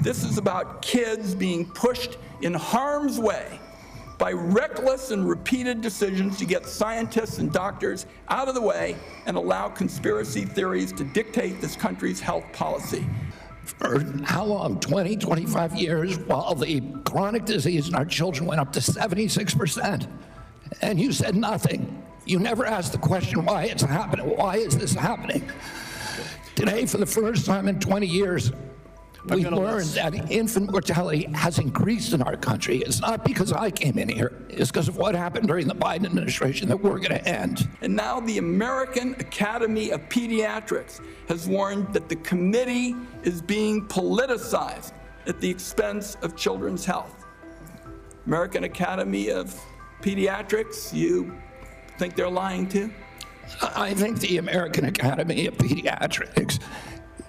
This is about kids being pushed in harm's way by reckless and repeated decisions to get scientists and doctors out of the way and allow conspiracy theories to dictate this country's health policy. For how long? 20, 25 years, while the chronic disease in our children went up to 76%. And you said nothing. You never asked the question why it's happening. Why is this happening? Today, for the first time in 20 years, we learned that infant mortality has increased in our country. It's not because I came in here. It's because of what happened during the Biden administration that we're going to end. And now the American Academy of Pediatrics has warned that the committee is being politicized at the expense of children's health. American Academy of Pediatrics, you think they're lying too? I think the American Academy of Pediatrics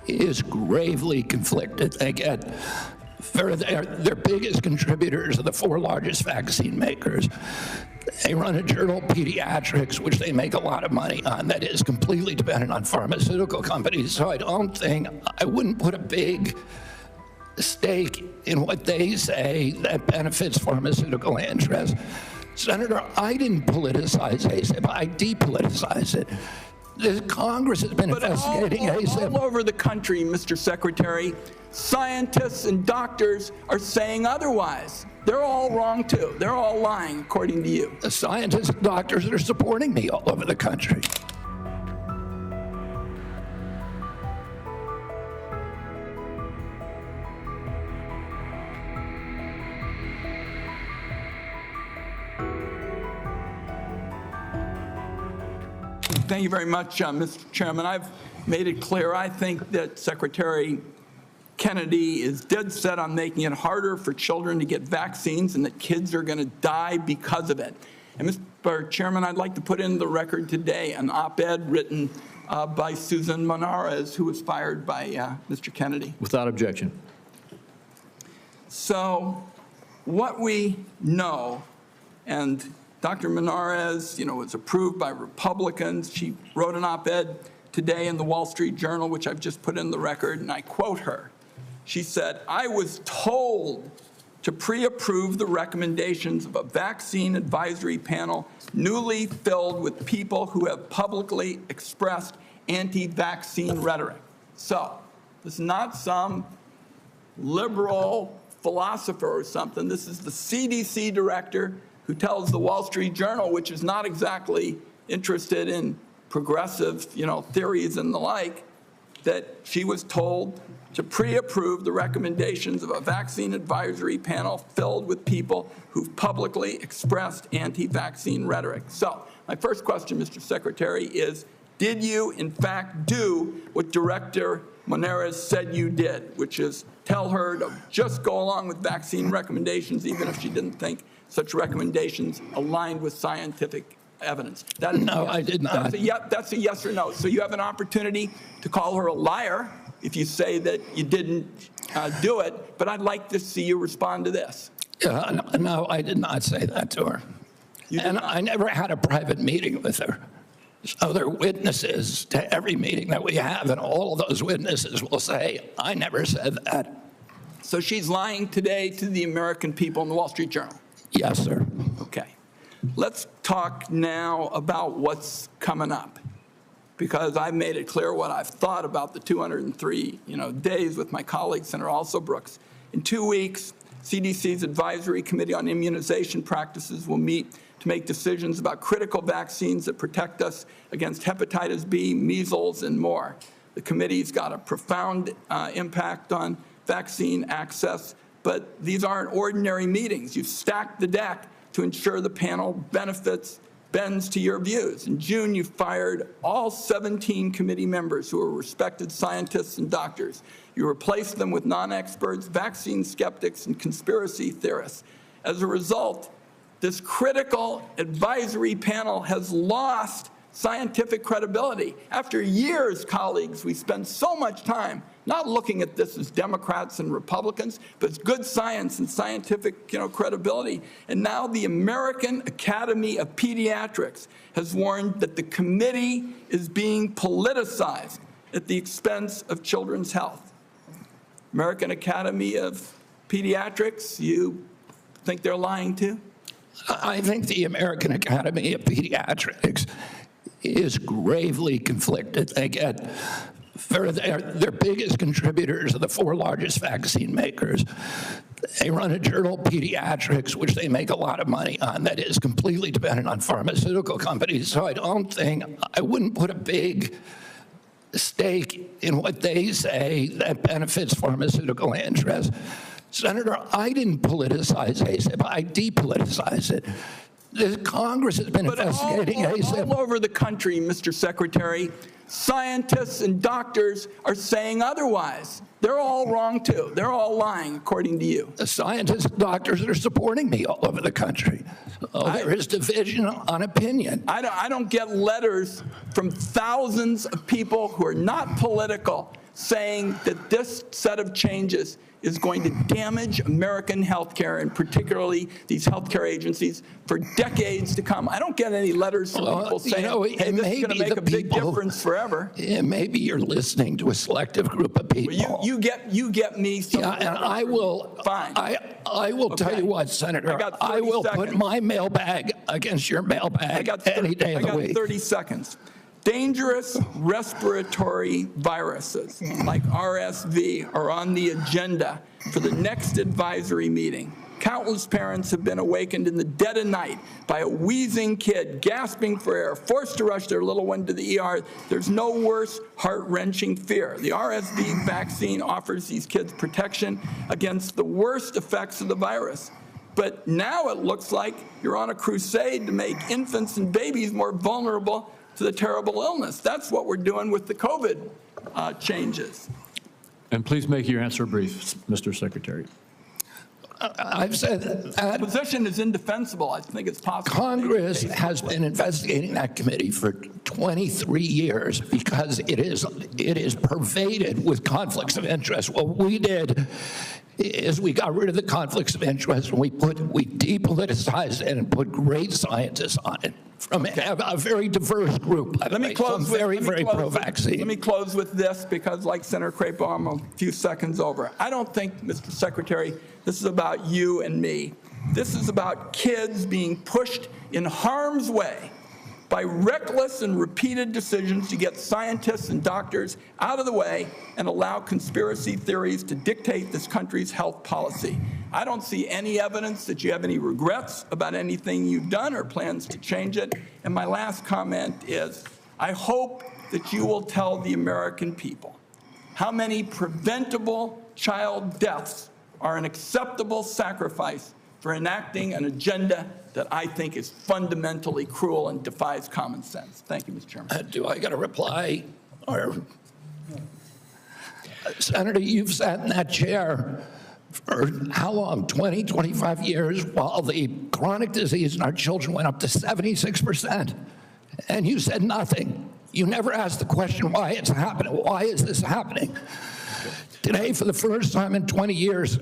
is gravely conflicted. They get their biggest contributors are the 4 largest vaccine makers. They run a journal, Pediatrics, which they make a lot of money on, that is completely dependent on pharmaceutical companies. So I wouldn't put a big stake in what they say that benefits pharmaceutical interests. Senator, I didn't politicize ASAP, I depoliticized it. The Congress has been investigating ASAP. All over the country, Mr. Secretary, scientists and doctors are saying otherwise. They're all wrong too. They're all lying, according to you. The scientists and doctors are supporting me all over the country. Thank you very much, Mr. Chairman. I've made it clear I think that Secretary Kennedy is dead set on making it harder for children to get vaccines and that kids are going to die because of it. And Mr. Chairman, I'd like to put in the record today an op-ed written by Susan Monarez, who was fired by Mr. Kennedy. Without objection. So what we know, and Dr. Monarez, was approved by Republicans. She wrote an op-ed today in the Wall Street Journal, which I've just put in the record, and I quote her. She said, "I was told to pre-approve the recommendations of a vaccine advisory panel newly filled with people who have publicly expressed anti-vaccine rhetoric." So this is not some liberal philosopher or something. This is the CDC director who tells the Wall Street Journal, which is not exactly interested in progressive, theories and the like, that she was told to pre-approve the recommendations of a vaccine advisory panel filled with people who've publicly expressed anti-vaccine rhetoric. So my first question, Mr. Secretary, is, did you in fact do what Director Monarez said you did, which is tell her to just go along with vaccine recommendations, even if she didn't think such recommendations aligned with scientific evidence? That is no, I did not. That's a yes or no. So you have an opportunity to call her a liar if you say that you didn't do it, but I'd like to see you respond to this. No, I did not say that to her. And I never had a private meeting with her. So there are witnesses to every meeting that we have, and all of those witnesses will say, I never said that. So she's lying today to the American people in the Wall Street Journal? Yes, sir. Okay. Let's talk now about what's coming up, because I've made it clear what I've thought about the 203 days with my colleague, Senator Also Brooks. In 2 weeks, CDC's Advisory Committee on Immunization Practices will meet to make decisions about critical vaccines that protect us against hepatitis B, measles, and more. The committee's got a profound impact on vaccine access, but these aren't ordinary meetings. You've stacked the deck to ensure the panel bends to your views. In June, you fired all 17 committee members who are respected scientists and doctors. You replaced them with non-experts, vaccine skeptics, and conspiracy theorists. As a result, this critical advisory panel has lost scientific credibility. After years, colleagues, we spend so much time not looking at this as Democrats and Republicans, but as good science and scientific credibility. And now the American Academy of Pediatrics has warned that the committee is being politicized at the expense of children's health. American Academy of Pediatrics, you think they're lying too? I think the American Academy of Pediatrics is gravely conflicted. They get their biggest contributors are the four largest vaccine makers. They run a journal, Pediatrics, which they make a lot of money on, that is completely dependent on pharmaceutical companies. So I wouldn't put a big stake in what they say that benefits pharmaceutical interests. Senator, I didn't politicize ASAP. I depoliticized it. The Congress has been investigating ASAP. All over the country, Mr. Secretary, scientists and doctors are saying otherwise. They're all wrong, too. They're all lying, according to you. The scientists and doctors are supporting me all over the country. There is division on opinion. I don't get letters from thousands of people who are not political saying that this set of changes is going to damage American healthcare, and particularly these healthcare agencies, for decades to come. I don't get any letters from people saying, hey, this is going to make a big difference forever. Maybe you're listening to a selective group of people. Well, you get me. Yeah, and I will. Fine. I will tell you what, Senator. I will put my mailbag against your mailbag any day of the week. I got 30 seconds. Dangerous respiratory viruses like RSV are on the agenda for the next advisory meeting. Countless parents have been awakened in the dead of night by a wheezing kid gasping for air, forced to rush their little one to the ER. There's no worse heart-wrenching fear. The RSV vaccine offers these kids protection against the worst effects of the virus. But now it looks like you're on a crusade to make infants and babies more vulnerable to the terrible illness. That's what we're doing with the COVID changes. And please make your answer brief, Mr. Secretary. I've said that the position is indefensible. I think it's possible. Congress has been investigating that committee for 23 years because it is pervaded with conflicts of interest. What we did is we got rid of the conflicts of interest and we depoliticized it and put great scientists on it from a very diverse group. Let me close very pro-vaccine. Let me close with this because, like Senator Crapo, I'm a few seconds over. I don't think, Mr. Secretary, this is about you and me. This is about kids being pushed in harm's way by reckless and repeated decisions to get scientists and doctors out of the way and allow conspiracy theories to dictate this country's health policy. I don't see any evidence that you have any regrets about anything you've done or plans to change it. And my last comment is, I hope that you will tell the American people how many preventable child deaths are an acceptable sacrifice for enacting an agenda that I think is fundamentally cruel and defies common sense. Thank you, Mr. Chairman. Do I got a reply? Or, Senator, you've sat in that chair for how long? 20, 25 years, while the chronic disease in our children went up to 76%. And you said nothing. You never asked the question why it's happening. Why is this happening? Today, for the first time in 20 years,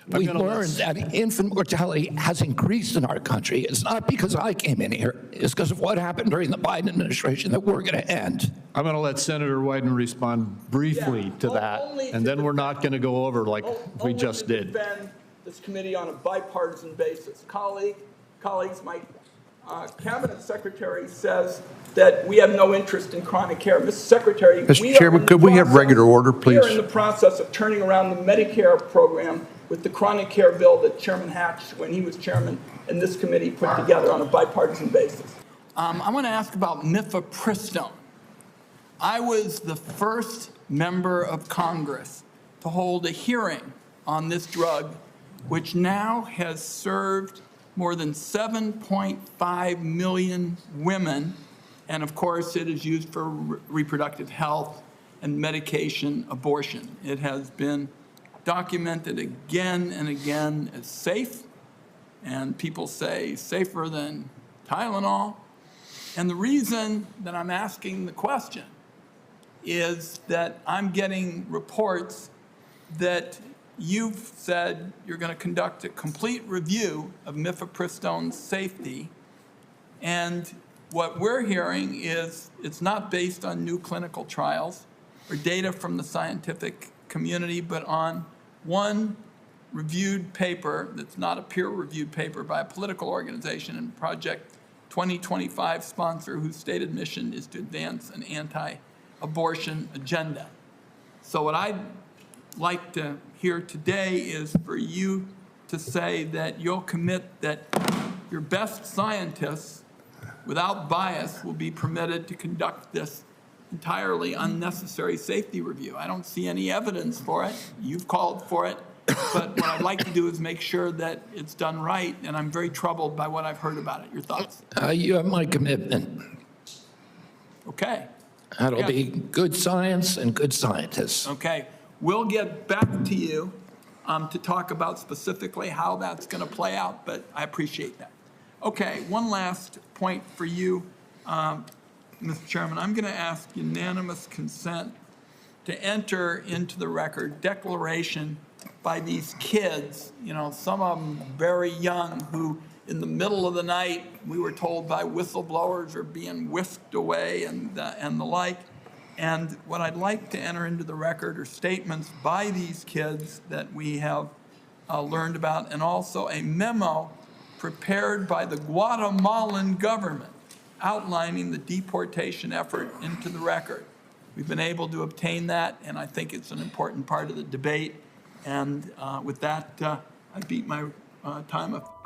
we learned that infant mortality has increased in our country. It's not because I came in here. It's because of what happened during the Biden administration that we're going to end. I'm going to let Senator Wyden respond briefly to that, and then we're not going to go over like we just did. Defend this committee on a bipartisan basis. Colleagues, my cabinet secretary says that we have no interest in chronic care. Mr. Secretary, Mr. Chairman, could we have regular order, please? We are in the process of turning around the Medicare program with the chronic care bill that Chairman Hatch, when he was chairman, and this committee put together on a bipartisan basis. I want to ask about mifepristone. I was the first member of Congress to hold a hearing on this drug, which now has served more than 7.5 million women, and of course it is used for reproductive health and medication abortion. It has been documented again and again as safe, and people say safer than Tylenol. And the reason that I'm asking the question is that I'm getting reports that you've said you're going to conduct a complete review of mifepristone's safety, and what we're hearing is it's not based on new clinical trials or data from the scientific community, but on one reviewed paper that's not a peer-reviewed paper by a political organization and Project 2025 sponsor whose stated mission is to advance an anti-abortion agenda. So what I'd like to hear today is for you to say that you'll commit that your best scientists, without bias, will be permitted to conduct this entirely unnecessary safety review. I don't see any evidence for it. You've called for it. But what I'd like to do is make sure that it's done right, and I'm very troubled by what I've heard about it. Your thoughts? You have my commitment. Okay. That'll Yeah. be good science and good scientists. Okay. We'll get back to you to talk about specifically how that's going to play out, but I appreciate that. Okay, one last point for you, Mr. Chairman. I'm going to ask unanimous consent to enter into the record declaration by these kids, you know, some of them very young, who in the middle of the night, we were told by whistleblowers, are being whisked away and the like. And what I'd like to enter into the record are statements by these kids that we have learned about, and also a memo prepared by the Guatemalan government outlining the deportation effort into the record. We've been able to obtain that, and I think it's an important part of the debate. And with that, I beat my time up.